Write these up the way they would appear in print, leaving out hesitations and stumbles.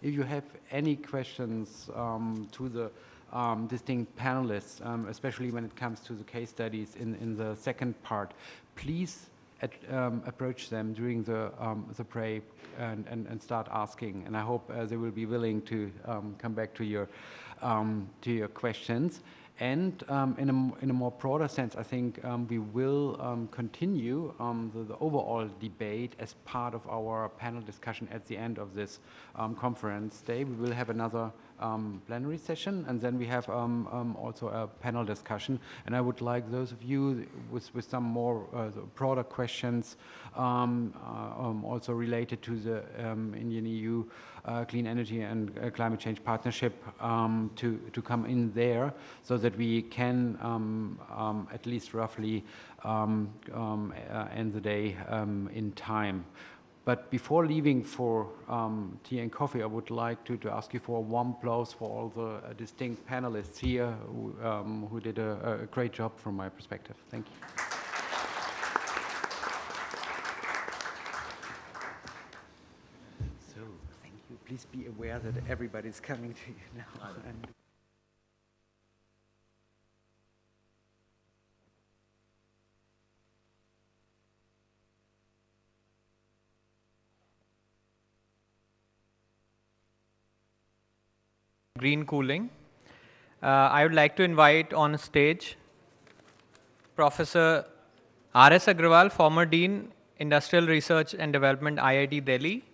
If you have any questions to the distinct panelists, especially when it comes to the case studies in the second part, please approach them during the break and start asking. And I hope they will be willing to come back to your questions. And in a more broader sense, I think we will continue the overall debate as part of our panel discussion at the end of this conference day. We will have another plenary session, and then we have also a panel discussion. And I would like those of you with some more broader questions also related to the Indian EU Clean Energy and Climate Change Partnership to come in there, so that we can at least roughly end the day in time. But before leaving for tea and coffee, I would like to ask you for a warm applause for all the distinct panelists here who did a great job from my perspective. Thank you. So, thank you. Please be aware that everybody's coming to you now. Green cooling. I would like to invite on stage Professor R.S. Agrawal, former Dean, Industrial Research and Development, IIT Delhi,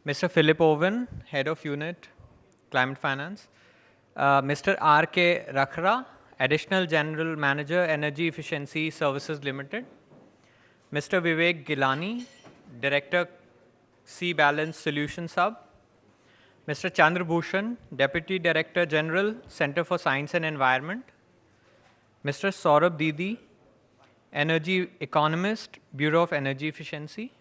Mr. Philip Owen, Head of Unit, Climate Finance, Mr. R.K. Rakhra, Additional General Manager, Energy Efficiency Services Limited, Mr. Vivek Gilani, Director, Sea Balance Solutions Hub, Mr. Chandra Bhushan, Deputy Director General, Center for Science and Environment, Mr. Saurabh Didi, Energy Economist, Bureau of Energy Efficiency,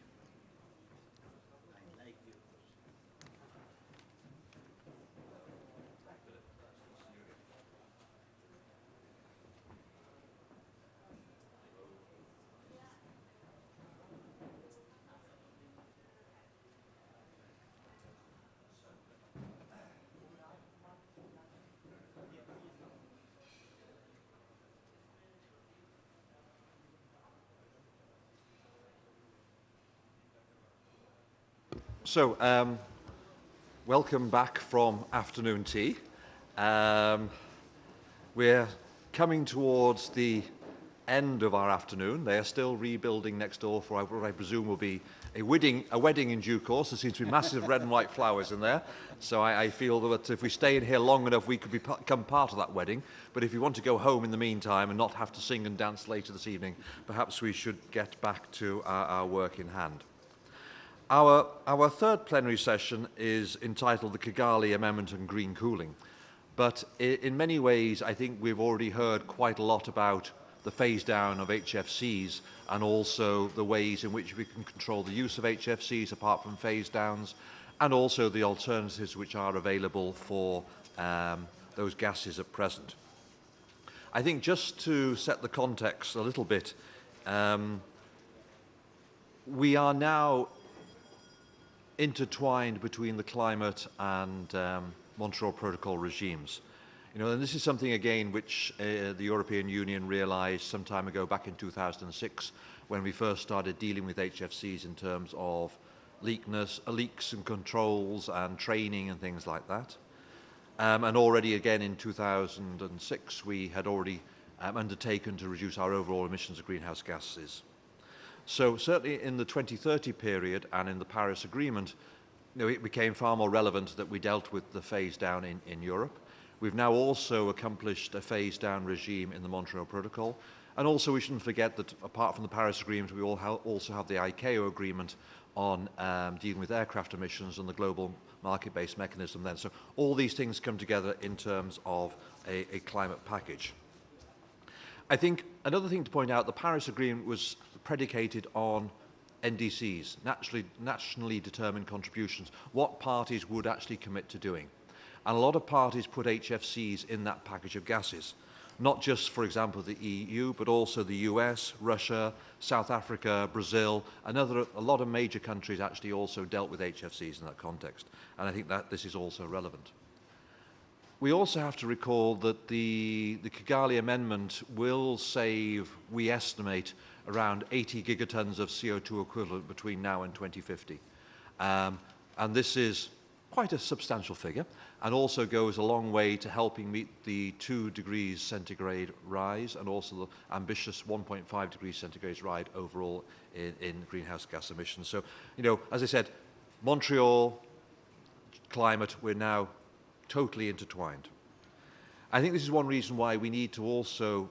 So, welcome back from afternoon tea. We're coming towards the end of our afternoon. They are still rebuilding next door for what I presume will be a wedding in due course. There seems to be massive red and white flowers in there. So I feel that if we stay in here long enough, we could become part of that wedding. But if you want to go home in the meantime and not have to sing and dance later this evening, perhaps we should get back to our work in hand. Our third plenary session is entitled the Kigali Amendment on Green Cooling. But in many ways, I think we've already heard quite a lot about the phase down of HFCs and also the ways in which we can control the use of HFCs apart from phase downs, and also the alternatives which are available for those gases at present. I think just to set the context a little bit, we are now intertwined between the climate and Montreal Protocol regimes. You know, and this is something again which the European Union realized some time ago, back in 2006, when we first started dealing with HFCs in terms of leaks and controls and training and things like that. And already again in 2006, we had already undertaken to reduce our overall emissions of greenhouse gases. So certainly in the 2030 period and in the Paris Agreement, you know, it became far more relevant that we dealt with the phase down in Europe. We've now also accomplished a phase down regime in the Montreal Protocol. And also we shouldn't forget that apart from the Paris Agreement, we also have the ICAO Agreement on dealing with aircraft emissions and the global market-based mechanism then. So all these things come together in terms of a climate package. I think another thing to point out, the Paris Agreement was predicated on NDCs, nationally determined contributions, what parties would actually commit to doing. And a lot of parties put HFCs in that package of gases. not just, for example, the EU, but also the US, Russia, South Africa, Brazil, and a lot of major countries actually also dealt with HFCs in that context. And I think that this is also relevant. We also have to recall that the Kigali Amendment will save, we estimate, around 80 gigatons of CO2 equivalent between now and 2050. And this is quite a substantial figure, and also goes a long way to helping meet the 2 degrees centigrade rise, and also the ambitious 1.5 degrees centigrade rise overall in greenhouse gas emissions. So, you know, as I said, Montreal, climate, we're now totally intertwined. I think this is one reason why we need to also,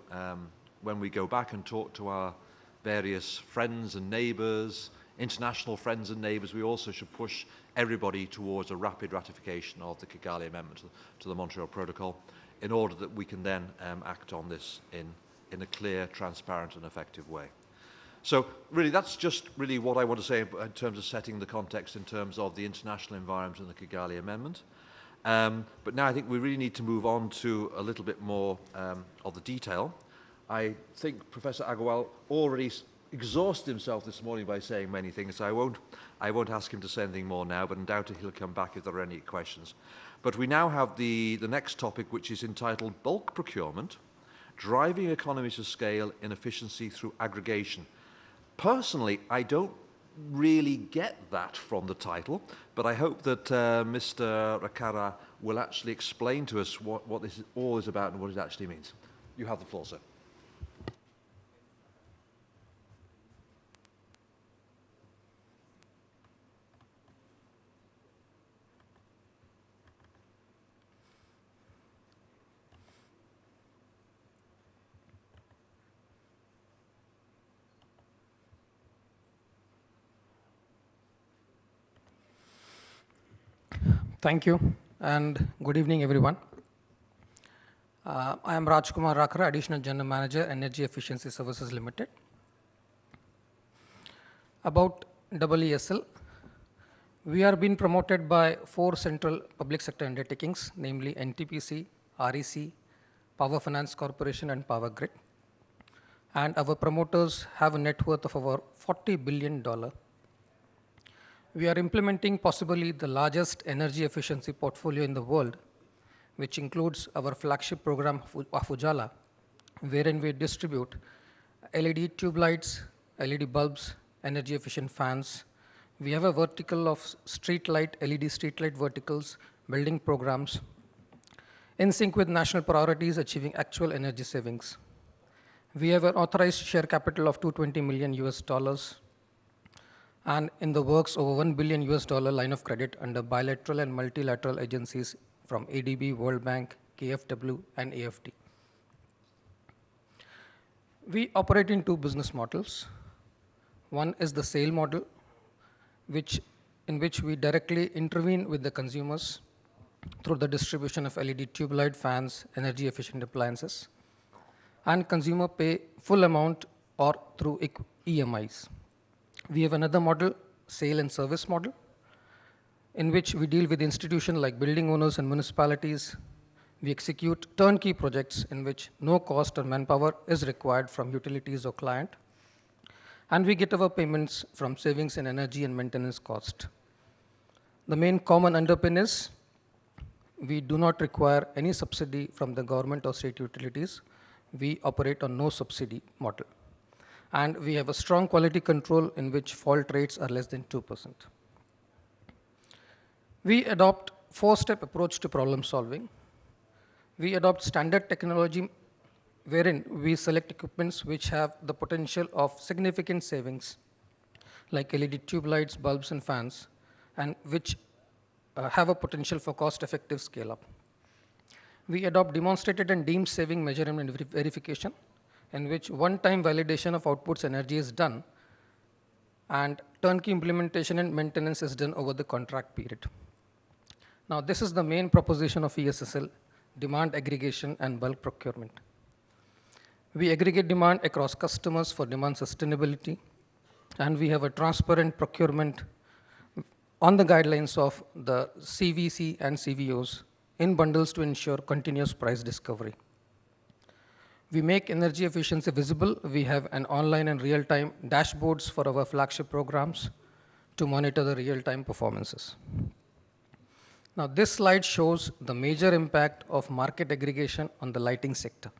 when we go back and talk to our various friends and neighbours, international friends and neighbours, we also should push everybody towards a rapid ratification of the Kigali Amendment to the Montreal Protocol, in order that we can then act on this in a clear, transparent and effective way. So really, that's just really what I want to say in terms of setting the context in terms of the international environment and the Kigali Amendment. But now I think we really need to move on to a little bit more of the detail. I think Professor Agarwal already exhausted himself this morning by saying many things, so I won't ask him to say anything more now, but undoubtedly he'll come back if there are any questions. But we now have the next topic, which is entitled Bulk Procurement, Driving Economies of Scale and Efficiency Through Aggregation. Personally, I don't really get that from the title, but I hope that Mr. Rakara will actually explain to us what this all is about and what it actually means. You have the floor, sir. Thank you, and good evening, everyone. I am Rajkumar Rakra, Additional General Manager, Energy Efficiency Services Limited. About EESL, we are being promoted by 4 central public sector undertakings, namely NTPC, RAC, Power Finance Corporation, and Power Grid. And our promoters have a net worth of over $40 billion. We are implementing possibly the largest energy efficiency portfolio in the world, which includes our flagship program of Ujala, wherein we distribute LED tube lights, LED bulbs, energy efficient fans. We have a vertical of street light, LED street light verticals, building programs, in sync with national priorities achieving actual energy savings. We have an authorized share capital of $220 million US, and in the works over $1 billion US line of credit under bilateral and multilateral agencies from ADB, World Bank, KfW, and AFD. We operate in 2 business models. One is the sale model, in which we directly intervene with the consumers through the distribution of LED tube light fans, energy efficient appliances, and consumer pay full amount or through EMIs. We have another model, sale and service model, in which we deal with institutions like building owners and municipalities. We execute turnkey projects in which no cost or manpower is required from utilities or client. And we get our payments from savings in energy and maintenance cost. The main common underpin is we do not require any subsidy from the government or state utilities. We operate on no subsidy model. And we have a strong quality control in which fault rates are less than 2%. We adopt 4-step approach to problem solving. We adopt standard technology wherein we select equipments which have the potential of significant savings, like LED tube lights, bulbs, and fans, and which have a potential for cost-effective scale-up. We adopt demonstrated and deemed saving measurement and verification, in which one-time validation of outputs energy is done, and turnkey implementation and maintenance is done over the contract period. Now, this is the main proposition of ESSL, demand aggregation and bulk procurement. We aggregate demand across customers for demand sustainability, and we have a transparent procurement on the guidelines of the CVC and CVOs in bundles to ensure continuous price discovery. We make energy efficiency visible. We have an online and real-time dashboards for our flagship programs to monitor the real-time performances. Now, this slide shows the major impact of market aggregation on the lighting sector.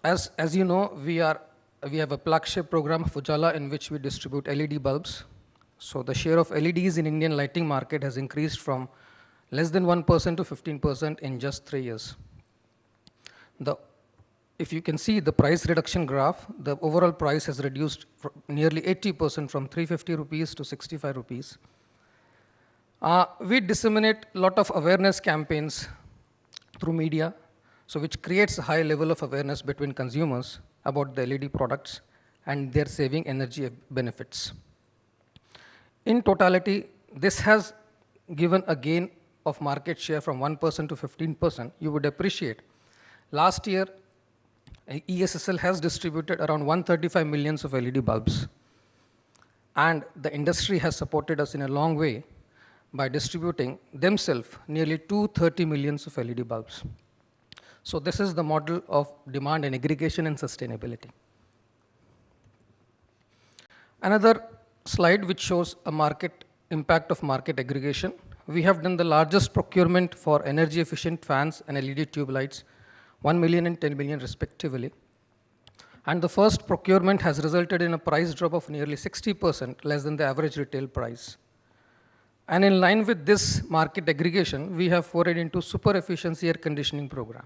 As you know, we have a flagship program, Ujala, in which we distribute LED bulbs. So the share of LEDs in Indian lighting market has increased from less than 1% to 15% in just 3 years. If you can see the price reduction graph, the overall price has reduced nearly 80% from 350 rupees to 65 rupees. We disseminate a lot of awareness campaigns through media, so which creates a high level of awareness between consumers about the LED products and their saving energy benefits. In totality, this has given a gain of market share from 1% to 15%. You would appreciate. Last year, ESSL has distributed around 135 millions of LED bulbs. And the industry has supported us in a long way by distributing themselves nearly 230 millions of LED bulbs. So this is the model of demand and aggregation and sustainability. Another slide which shows a market impact of market aggregation. We have done the largest procurement for energy efficient fans and LED tube lights, 1 million and 10 million respectively. And the first procurement has resulted in a price drop of nearly 60% less than the average retail price. And in line with this market aggregation, we have forayed into super efficiency air conditioning program.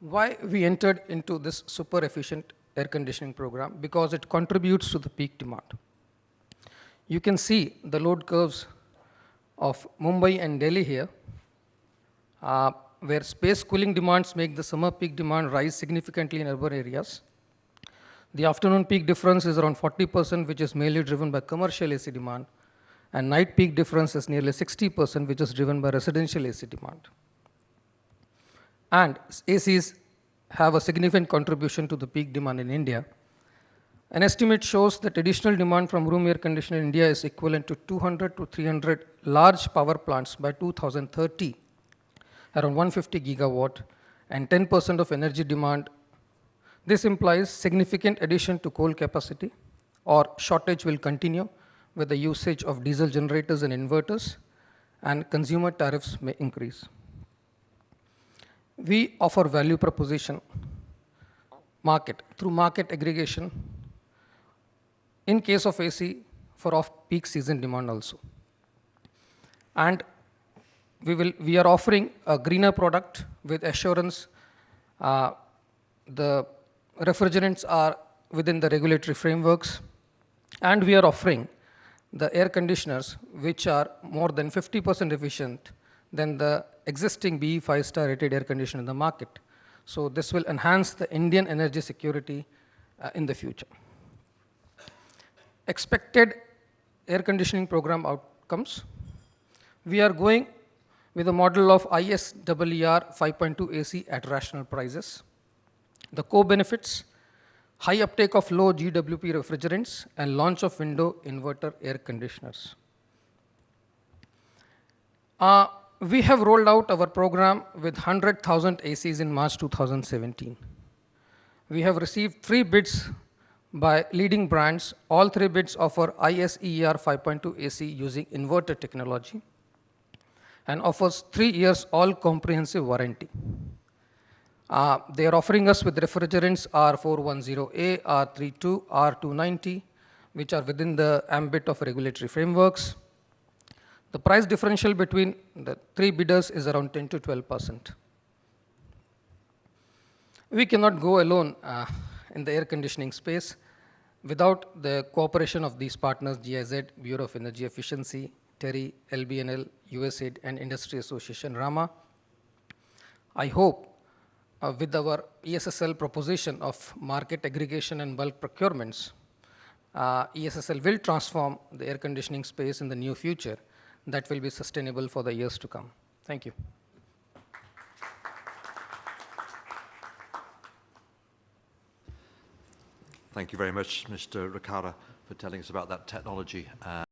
Why we entered into this super efficient air conditioning program? Because it contributes to the peak demand. You can see the load curves of Mumbai and Delhi here, where space cooling demands make the summer peak demand rise significantly in urban areas. The afternoon peak difference is around 40%, which is mainly driven by commercial AC demand, and night peak difference is nearly 60%, which is driven by residential AC demand. And ACs have a significant contribution to the peak demand in India. An estimate shows that additional demand from room air conditioner in India is equivalent to 200 to 300 large power plants by 2030, around 150 gigawatt, and 10% of energy demand. This implies significant addition to coal capacity, or shortage will continue with the usage of diesel generators and inverters, and consumer tariffs may increase. We offer value proposition through market aggregation in case of AC for off-peak season demand also. And we are offering a greener product with assurance. The refrigerants are within the regulatory frameworks, and we are offering the air conditioners which are more than 50% efficient than the existing BE 5-star rated air conditioner in the market. So this will enhance the Indian energy security in the future. Expected air conditioning program outcomes. We are going with a model of ISEER 5.2 AC at rational prices. The core benefits: high uptake of low GWP refrigerants and launch of window inverter air conditioners. We have rolled out our program with 100,000 ACs in March 2017. We have received 3 bids by leading brands. All 3 bids offer ISEER 5.2 AC using inverter technology and offers 3 years all comprehensive warranty. They are offering us with refrigerants R410A, R32, R290, which are within the ambit of regulatory frameworks. The price differential between the 3 bidders is around 10 to 12%. We cannot go alone in the air conditioning space without the cooperation of these partners: GIZ, Bureau of Energy Efficiency, TERI, LBNL, USAID, and Industry Association, RAMA. I hope with our ESSL proposition of market aggregation and bulk procurements, ESSL will transform the air conditioning space in the near future that will be sustainable for the years to come. Thank you. Thank you very much, Mr. Ricara, for telling us about that technology.